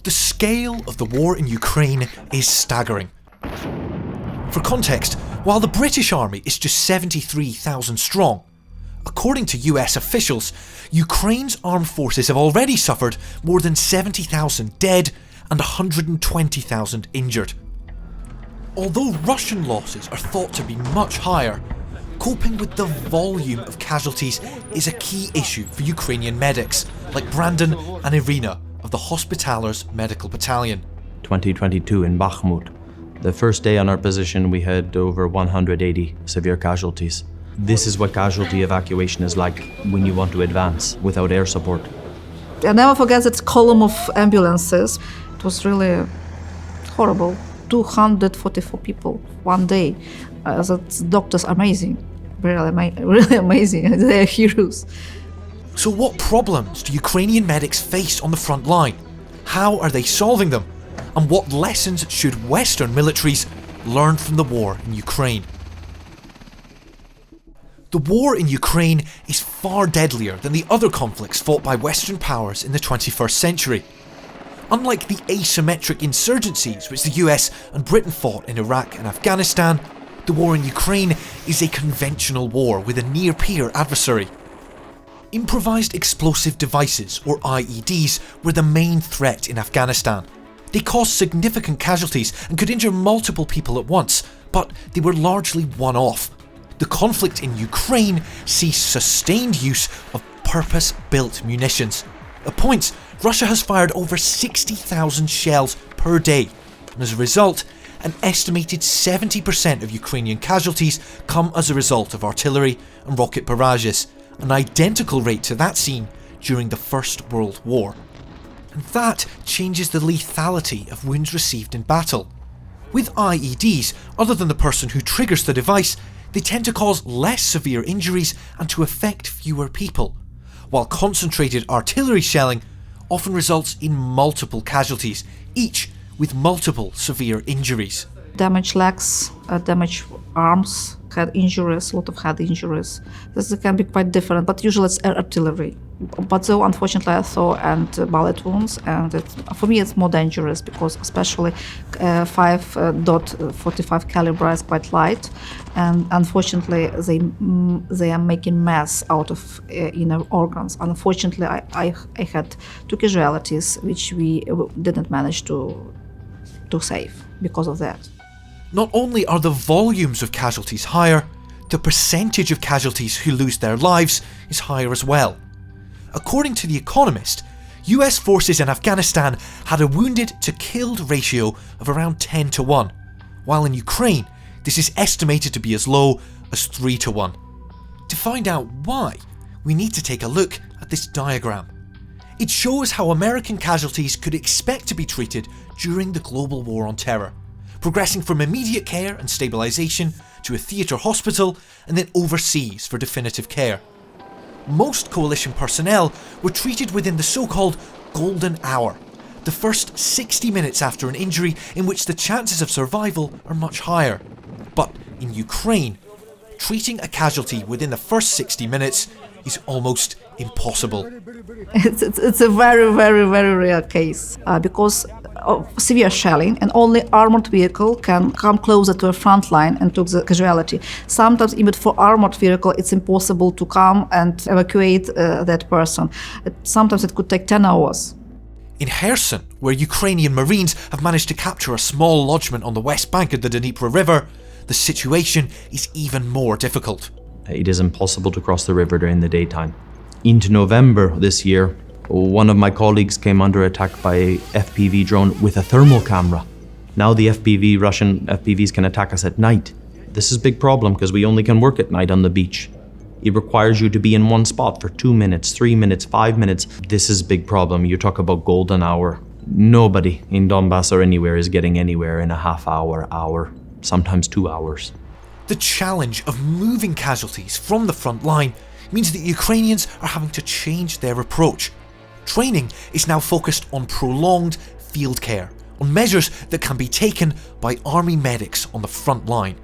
The scale of the war in Ukraine is staggering. For context, while the British army is just 73,000 strong, according to US officials, Ukraine's armed forces have already suffered more than 70,000 dead and 120,000 injured. Although Russian losses are thought to be much higher, coping with the volume of casualties is a key issue for Ukrainian medics like Brandon and Iryna of the Hospitallers Medical Battalion. 2022 in Bakhmut. The first day on our position we had over 180 severe casualties. This is what casualty evacuation is like when you want to advance without air support. I never forget that column of ambulances. It was really horrible. 244 people one day. The doctors are amazing, really amazing. They are heroes. So what problems do Ukrainian medics face on the front line? How are they solving them? And what lessons should Western militaries learn from the war in Ukraine? The war in Ukraine is far deadlier than the other conflicts fought by Western powers in the 21st century. Unlike the asymmetric insurgencies which the US and Britain fought in Iraq and Afghanistan, the war in Ukraine is a conventional war with a near-peer adversary. Improvised explosive devices, or IEDs, were the main threat in Afghanistan. They caused significant casualties and could injure multiple people at once, but they were largely one-off. The conflict in Ukraine sees sustained use of purpose-built munitions. At points, Russia has fired over 60,000 shells per day, and as a result, an estimated 70% of Ukrainian casualties come as a result of artillery and rocket barrages, an identical rate to that seen during the First World War. And that changes the lethality of wounds received in battle. With IEDs, other than the person who triggers the device, they tend to cause less severe injuries and to affect fewer people, while concentrated artillery shelling often results in multiple casualties, each with multiple severe injuries. Damaged legs, damaged arms, head injuries, a lot of head injuries. This can be quite different, but usually it's artillery. But though, unfortunately, I saw bullet wounds, and for me it's more dangerous because especially 5.45 caliber is quite light, and unfortunately they are making mess out of inner organs. Unfortunately, I had 2 casualties which we didn't manage to save because of that. Not only are the volumes of casualties higher, the percentage of casualties who lose their lives is higher as well. According to The Economist, US forces in Afghanistan had a wounded to killed ratio of around 10 to 1, while in Ukraine this is estimated to be as low as 3 to 1. To find out why, we need to take a look at this diagram. It shows how American casualties could expect to be treated during the global war on terror, progressing from immediate care and stabilisation to a theatre hospital and then overseas for definitive care. Most coalition personnel were treated within the so-called golden hour, the first 60 minutes after an injury in which the chances of survival are much higher. But in Ukraine, treating a casualty within the first 60 minutes is almost impossible. It's a very, very, very rare case because of severe shelling, and only armored vehicle can come closer to a front line and took the casualty. Sometimes even for armored vehicle it's impossible to come and evacuate that person. Sometimes it could take 10 hours. In Kherson, where Ukrainian Marines have managed to capture a small lodgement on the west bank of the Dnipro River, the situation is even more difficult. It is impossible to cross the river during the daytime. Into November this year, one of my colleagues came under attack by a FPV drone with a thermal camera. Now the Russian FPVs can attack us at night. This is a big problem because we only can work at night on the beach. It requires you to be in one spot for 2 minutes, 3 minutes, 5 minutes. This is a big problem. You talk about golden hour. Nobody in Donbass or anywhere is getting anywhere in a half hour, sometimes 2 hours. The challenge of moving casualties from the front line means that Ukrainians are having to change their approach. Training is now focused on prolonged field care, on measures that can be taken by army medics on the front line.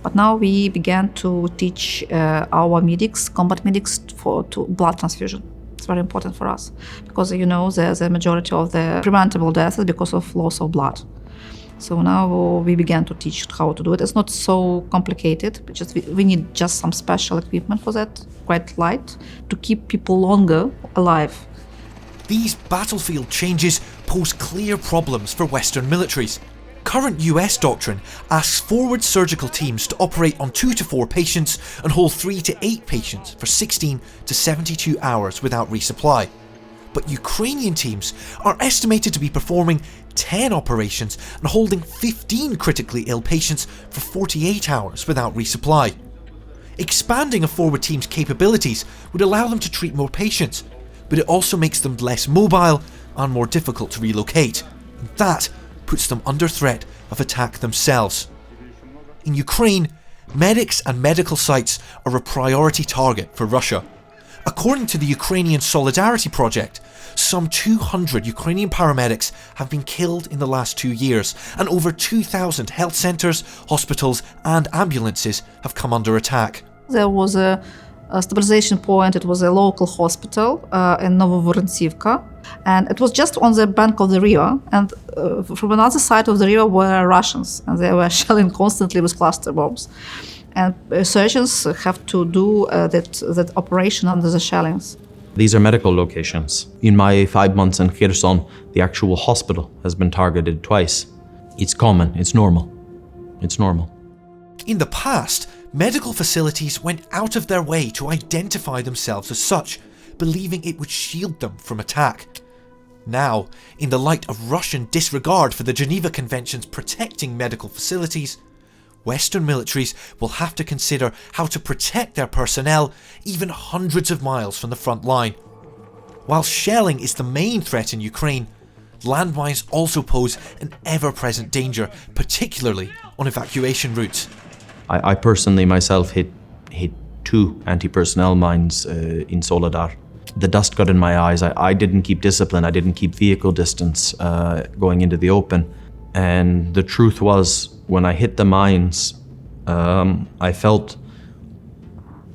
But now we began to teach our medics, combat medics, to blood transfusion. It's very important for us because, the majority of the preventable deaths is because of loss of blood. So now we began to teach how to do it. It's not so complicated, we need just some special equipment for that, quite light, to keep people longer alive. These battlefield changes pose clear problems for Western militaries. Current US doctrine asks forward surgical teams to operate on 2 to 4 patients and hold 3 to 8 patients for 16 to 72 hours without resupply. But Ukrainian teams are estimated to be performing 10 operations and holding 15 critically ill patients for 48 hours without resupply. Expanding a forward team's capabilities would allow them to treat more patients, but it also makes them less mobile and more difficult to relocate. And that puts them under threat of attack themselves. In Ukraine, medics and medical sites are a priority target for Russia. According to the Ukrainian Solidarity Project, some 200 Ukrainian paramedics have been killed in the last 2 years, and over 2,000 health centres, hospitals and ambulances have come under attack. There was a stabilization point. It was a local hospital in Novovorontsivka, and it was just on the bank of the river, and from another side of the river were Russians, and they were shelling constantly with cluster bombs. And surgeons have to do that operation under the shellings. These are medical locations. In my 5 months in Kherson, the actual hospital has been targeted twice. It's common, it's normal. It's normal. In the past, medical facilities went out of their way to identify themselves as such, believing it would shield them from attack. Now, in the light of Russian disregard for the Geneva Conventions protecting medical facilities, Western militaries will have to consider how to protect their personnel even hundreds of miles from the front line. While shelling is the main threat in Ukraine, landmines also pose an ever-present danger, particularly on evacuation routes. I personally myself hit 2 anti-personnel mines in Soledar. The dust got in my eyes. I didn't keep discipline. I didn't keep vehicle distance going into the open. And the truth was, when I hit the mines, I felt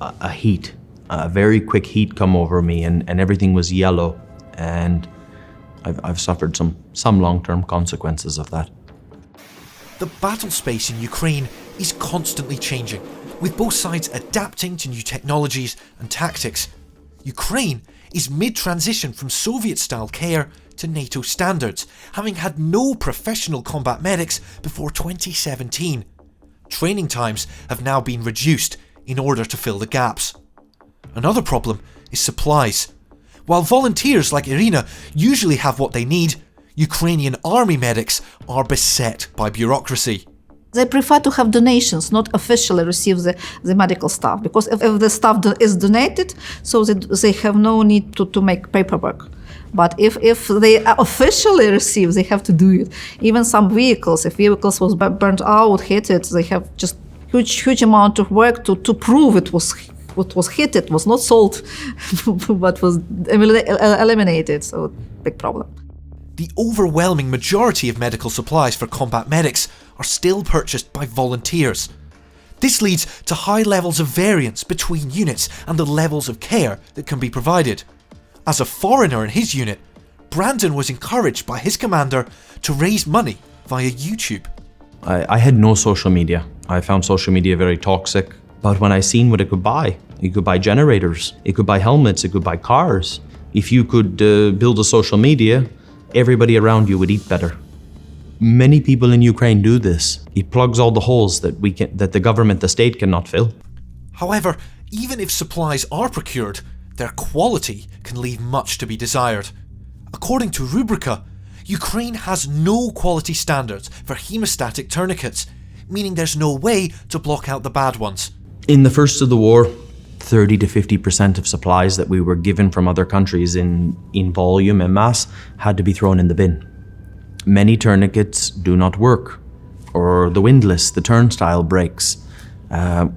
a heat, a very quick heat come over me, and everything was yellow. And I've suffered some long-term consequences of that. The battle space in Ukraine is constantly changing, with both sides adapting to new technologies and tactics. Ukraine is mid-transition from Soviet-style care to NATO standards, having had no professional combat medics before 2017. Training times have now been reduced in order to fill the gaps. Another problem is supplies. While volunteers like Iryna usually have what they need, Ukrainian army medics are beset by bureaucracy. They prefer to have donations, not officially receive the medical stuff, because if the stuff is donated, so they have no need to make paperwork. But if they officially receive, they have to do it. Even some vehicles, if vehicles was burnt out, hit it, they have just huge amount of work to prove it was hit, it was not sold, but was eliminated. So big problem. The overwhelming majority of medical supplies for combat medics are still purchased by volunteers. This leads to high levels of variance between units and the levels of care that can be provided. As a foreigner in his unit, Brandon was encouraged by his commander to raise money via YouTube. I had no social media. I found social media very toxic. But when I seen what it could buy generators, it could buy helmets, it could buy cars. If you could build a social media, everybody around you would eat better. Many people in Ukraine do this. It plugs all the holes that the government, the state cannot fill. However, even if supplies are procured, their quality can leave much to be desired. According to Rubrica, Ukraine has no quality standards for hemostatic tourniquets, meaning there's no way to block out the bad ones. In the first of the war, 30 to 50% of supplies that we were given from other countries in volume and mass had to be thrown in the bin. Many tourniquets do not work, or the windlass, the turnstile breaks.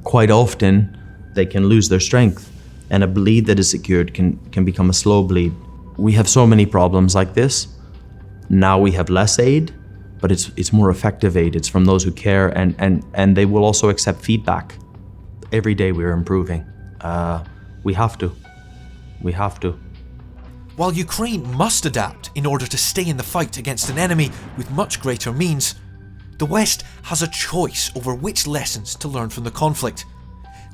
Quite often, they can lose their strength, and a bleed that is secured can become a slow bleed. We have so many problems like this. Now we have less aid, but it's more effective aid. It's from those who care, and they will also accept feedback. Every day we're improving. We have to. While Ukraine must adapt in order to stay in the fight against an enemy with much greater means, the West has a choice over which lessons to learn from the conflict.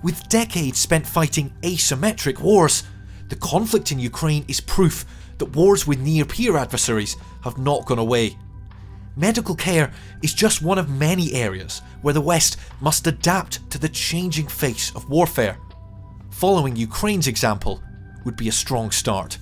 With decades spent fighting asymmetric wars, the conflict in Ukraine is proof that wars with near-peer adversaries have not gone away. Medical care is just one of many areas where the West must adapt to the changing face of warfare. Following Ukraine's example would be a strong start.